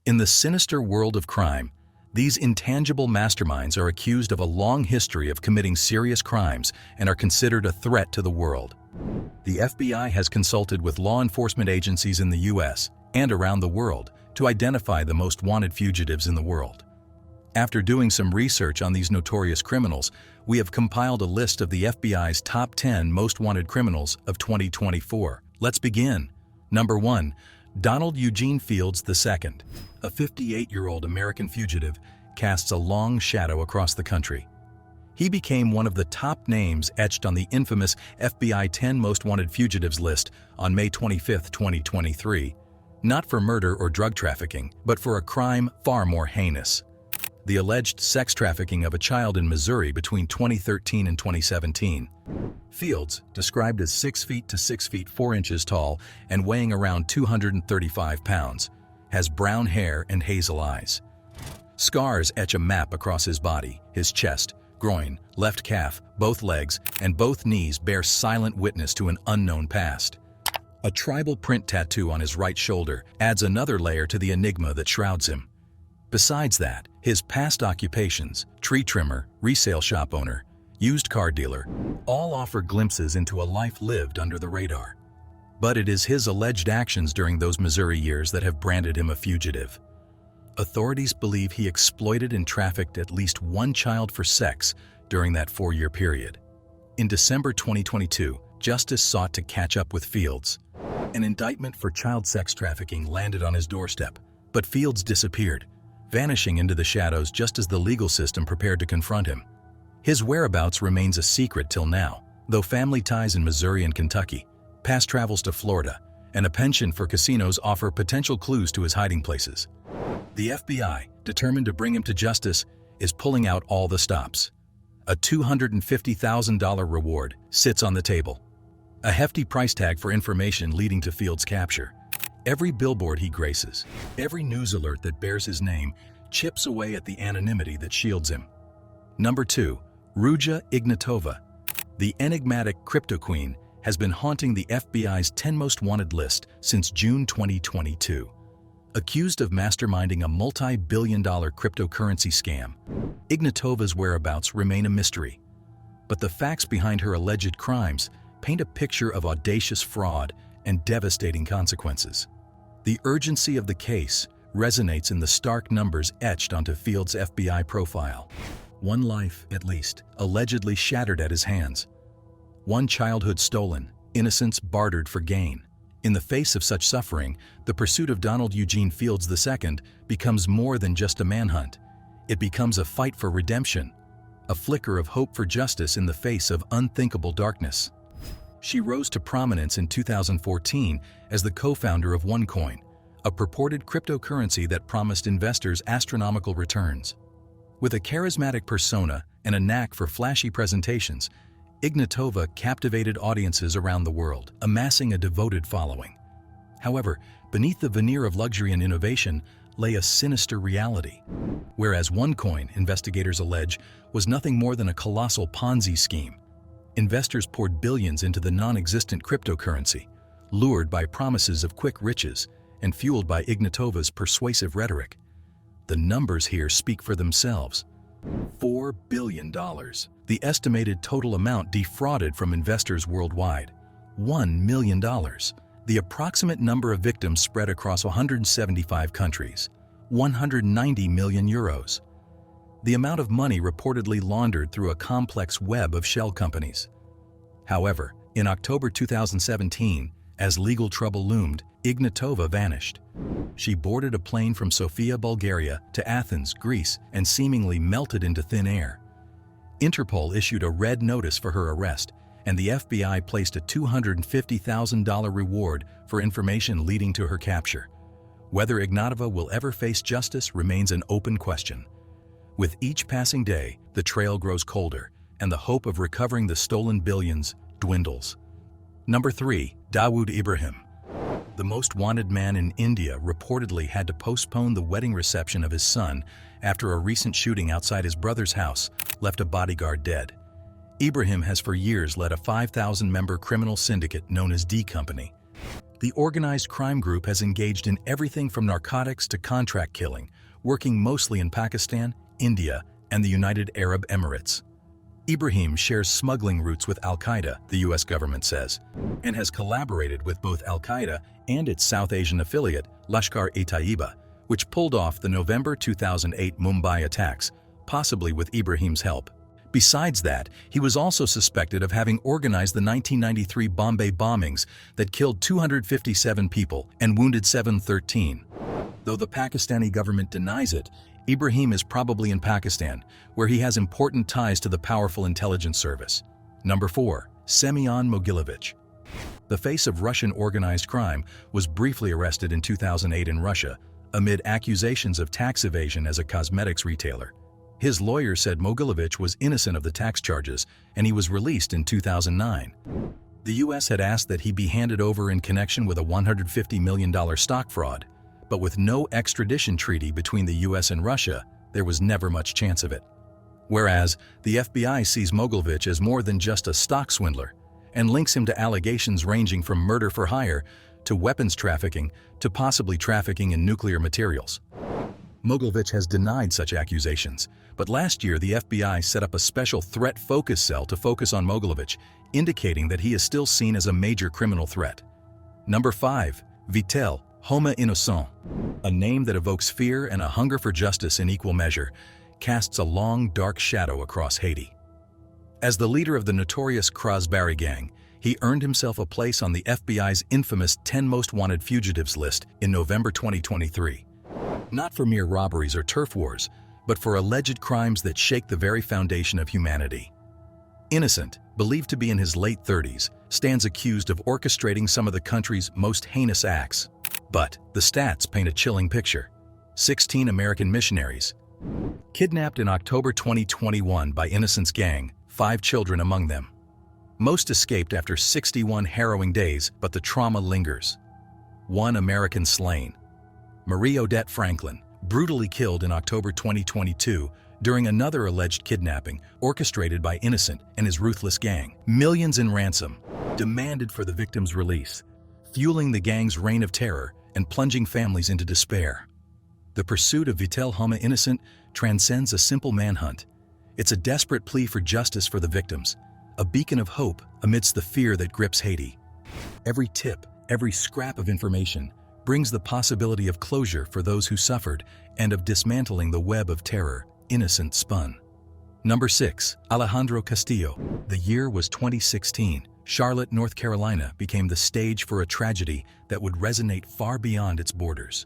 In the sinister world of crime, these intangible masterminds are accused of a long history of committing serious crimes and are considered a threat to the world. The FBI has consulted with law enforcement agencies in the U.S. and around the world to identify the most wanted fugitives in the world. After doing some research on these notorious criminals, we have compiled a list of the FBI's top 10 most wanted criminals of 2024. Let's begin. Number 1. Donald Eugene Fields II. A 58-year-old American fugitive casts a long shadow across the country. He became one of the top names etched on the infamous FBI 10 Most Wanted Fugitives list on May 25, 2023, not for murder or drug trafficking, but for a crime far more heinous: the alleged sex trafficking of a child in Missouri between 2013 and 2017. Fields, described as 6 feet to 6 feet 4 inches tall and weighing around 235 pounds, has brown hair and hazel eyes. Scars etch a map across his body. His chest, groin, left calf, both legs, and both knees bear silent witness to an unknown past. A tribal print tattoo on his right shoulder adds another layer to the enigma that shrouds him. Besides that, his past occupations, tree trimmer, resale shop owner, used car dealer, all offer glimpses into a life lived under the radar. But it is his alleged actions during those Missouri years that have branded him a fugitive. Authorities believe he exploited and trafficked at least one child for sex during that 4-year period. In December 2022, justice sought to catch up with Fields. An indictment for child sex trafficking landed on his doorstep, but Fields disappeared, vanishing into the shadows just as the legal system prepared to confront him. His whereabouts remains a secret till now, though family ties in Missouri and Kentucky, past travels to Florida, and a penchant for casinos offer potential clues to his hiding places. The FBI, determined to bring him to justice, is pulling out all the stops. A $250,000 reward sits on the table, a hefty price tag for information leading to Fields' capture. Every billboard he graces, every news alert that bears his name, chips away at the anonymity that shields him. Number 2. Ruja Ignatova. The enigmatic crypto queen has been haunting the FBI's 10 Most Wanted list since June 2022. Accused of masterminding a multi-billion-dollar cryptocurrency scam, Ignatova's whereabouts remain a mystery. But the facts behind her alleged crimes paint a picture of audacious fraud and devastating consequences. The urgency of the case resonates in the stark numbers etched onto Fields' FBI profile. One life, at least, allegedly shattered at his hands. One childhood stolen, innocence bartered for gain. In the face of such suffering, the pursuit of Donald Eugene Fields II becomes more than just a manhunt. It becomes a fight for redemption, a flicker of hope for justice in the face of unthinkable darkness. She rose to prominence in 2014 as the co-founder of OneCoin, a purported cryptocurrency that promised investors astronomical returns. With a charismatic persona and a knack for flashy presentations, Ignatova captivated audiences around the world, amassing a devoted following. However, beneath the veneer of luxury and innovation lay a sinister reality. Whereas OneCoin, investigators allege, was nothing more than a colossal Ponzi scheme, investors poured billions into the non-existent cryptocurrency, lured by promises of quick riches and fueled by Ignatova's persuasive rhetoric. The numbers here speak for themselves. $4 billion, the estimated total amount defrauded from investors worldwide. $1 million, the approximate number of victims spread across 175 countries. 190 million euros. The amount of money reportedly laundered through a complex web of shell companies. However, in October 2017, as legal trouble loomed, Ignatova vanished. She boarded a plane from Sofia, Bulgaria to Athens, Greece, and seemingly melted into thin air. Interpol issued a red notice for her arrest, and the FBI placed a $250,000 reward for information leading to her capture. Whether Ignatova will ever face justice remains an open question. With each passing day, the trail grows colder, and the hope of recovering the stolen billions dwindles. Number 3. Dawood Ibrahim. The most wanted man in India reportedly had to postpone the wedding reception of his son after a recent shooting outside his brother's house left a bodyguard dead. Ibrahim has for years led a 5,000-member criminal syndicate known as D Company. The organized crime group has engaged in everything from narcotics to contract killing, working mostly in Pakistan, India, and the United Arab Emirates. Ibrahim shares smuggling routes with Al-Qaeda, the U.S. government says, and has collaborated with both Al-Qaeda and its South Asian affiliate, Lashkar-e-Taiba, which pulled off the November 2008 Mumbai attacks, possibly with Ibrahim's help. Besides that, he was also suspected of having organized the 1993 Bombay bombings that killed 257 people and wounded 713. Though the Pakistani government denies it, Ibrahim is probably in Pakistan, where he has important ties to the powerful intelligence service. Number 4. Semyon Mogilevich. The face of Russian organized crime was briefly arrested in 2008 in Russia, amid accusations of tax evasion as a cosmetics retailer. His lawyer said Mogilevich was innocent of the tax charges, and he was released in 2009. The U.S. had asked that he be handed over in connection with a $150 million stock fraud, but with no extradition treaty between the U.S. and Russia, there was never much chance of it. Whereas, the FBI sees Mogilevich as more than just a stock swindler, and links him to allegations ranging from murder for hire to weapons trafficking to possibly trafficking in nuclear materials. Mogilevich has denied such accusations, but last year the FBI set up a special threat focus cell to focus on Mogilevich, indicating that he is still seen as a major criminal threat. Number 5. Vitel Homme Innocent. A name that evokes fear and a hunger for justice in equal measure, casts a long, dark shadow across Haiti. As the leader of the notorious Crossbarry gang, he earned himself a place on the FBI's infamous 10 Most Wanted Fugitives list in November 2023. Not for mere robberies or turf wars, but for alleged crimes that shake the very foundation of humanity. Innocent, believed to be in his late 30s, stands accused of orchestrating some of the country's most heinous acts. But the stats paint a chilling picture. 16 American missionaries. Kidnapped in October 2021 by Innocent's gang, 5 children among them. Most escaped after 61 harrowing days, but the trauma lingers. 1 American slain. Marie Odette Franklin, brutally killed in October 2022 during another alleged kidnapping orchestrated by Innocent and his ruthless gang. Millions in ransom, demanded for the victim's release, fueling the gang's reign of terror and plunging families into despair. The pursuit of Vitel Homme Innocent transcends a simple manhunt. It's a desperate plea for justice for the victims, a beacon of hope amidst the fear that grips Haiti. Every tip, every scrap of information brings the possibility of closure for those who suffered and of dismantling the web of terror Innocent spun. Number 6. Alejandro Castillo. The year was 2016. Charlotte, North Carolina became the stage for a tragedy that would resonate far beyond its borders.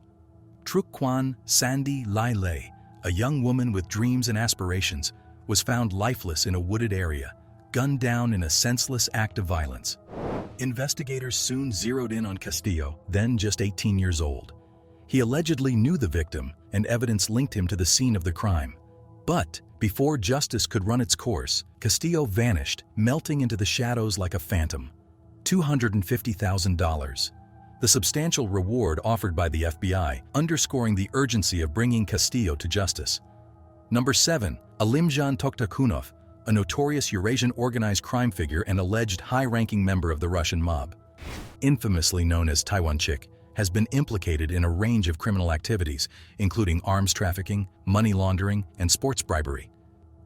Truquan Sandy Lyle, a young woman with dreams and aspirations, was found lifeless in a wooded area, gunned down in a senseless act of violence. Investigators soon zeroed in on Castillo, then just 18 years old. He allegedly knew the victim, and evidence linked him to the scene of the crime. But before justice could run its course, Castillo vanished, melting into the shadows like a phantom. $250,000. The substantial reward offered by the FBI, underscoring the urgency of bringing Castillo to justice. Number 7. Alimjan Toktakunov, a notorious Eurasian organized crime figure and alleged high-ranking member of the Russian mob. Infamously known as Taiwan Chick, has been implicated in a range of criminal activities, including arms trafficking, money laundering, and sports bribery.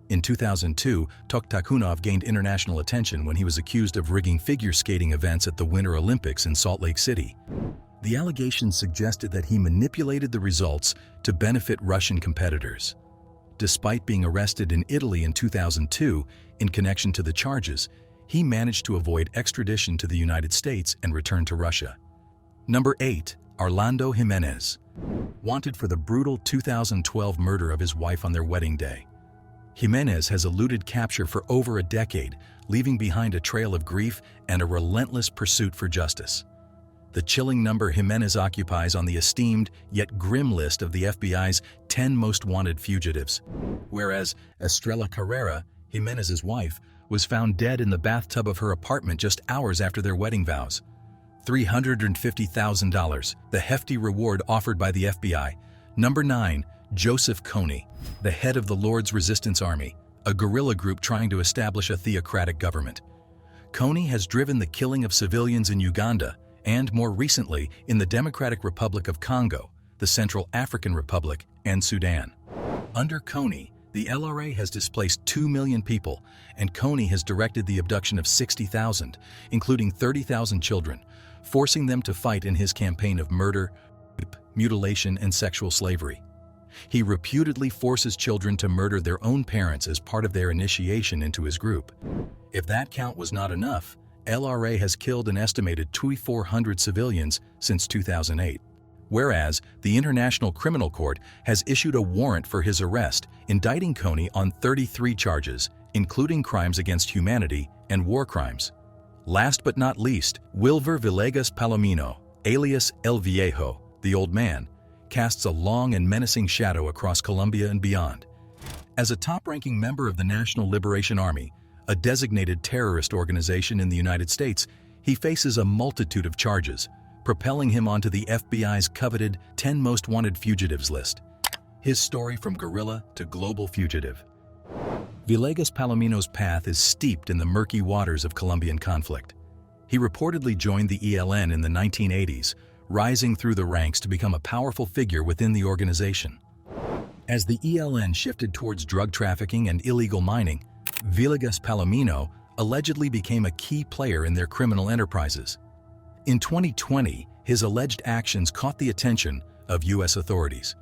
In 2002, Toktakunov gained international attention when he was accused of rigging figure skating events at the Winter Olympics in Salt Lake City. The allegations suggested that he manipulated the results to benefit Russian competitors. Despite being arrested in Italy in 2002 in connection to the charges, he managed to avoid extradition to the United States and return to Russia. Number 8. Orlando Jimenez. Wanted for the brutal 2012 murder of his wife on their wedding day. Jimenez has eluded capture for over a decade, leaving behind a trail of grief and a relentless pursuit for justice. The chilling number Jimenez occupies on the esteemed yet grim list of the FBI's 10 Most Wanted Fugitives. Whereas Estrella Carrera, Jimenez's wife, was found dead in the bathtub of her apartment just hours after their wedding vows. $350,000, the hefty reward offered by the FBI. Number 9. Joseph Kony, the head of the Lord's Resistance Army, a guerrilla group trying to establish a theocratic government. Kony has driven the killing of civilians in Uganda, and more recently in the Democratic Republic of Congo, the Central African Republic, and Sudan. Under Kony, the LRA has displaced 2 million people, and Kony has directed the abduction of 60,000, including 30,000 children, forcing them to fight in his campaign of murder, rape, mutilation, and sexual slavery. He reputedly forces children to murder their own parents as part of their initiation into his group. If that count was not enough, LRA has killed an estimated 2,400 civilians since 2008. Whereas the International Criminal Court has issued a warrant for his arrest, indicting Kony on 33 charges, including crimes against humanity and war crimes. Last but not least, Wilver Villegas Palomino, alias El Viejo, the Old Man, casts a long and menacing shadow across Colombia and beyond. As a top-ranking member of the National Liberation Army, a designated terrorist organization in the United States, he faces a multitude of charges, propelling him onto the FBI's coveted 10 Most Wanted Fugitives list. His story from guerrilla to global fugitive. Villegas Palomino's path is steeped in the murky waters of Colombian conflict. He reportedly joined the ELN in the 1980s, rising through the ranks to become a powerful figure within the organization. As the ELN shifted towards drug trafficking and illegal mining, Villegas Palomino allegedly became a key player in their criminal enterprises. In 2020, his alleged actions caught the attention of U.S. authorities.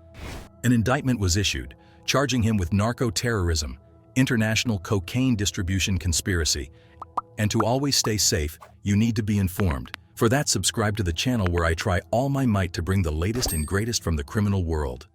An indictment was issued, charging him with narco-terrorism, international cocaine distribution conspiracy, and to always stay safe, you need to be informed. For that, subscribe to the channel where I try all my might to bring the latest and greatest from the criminal world.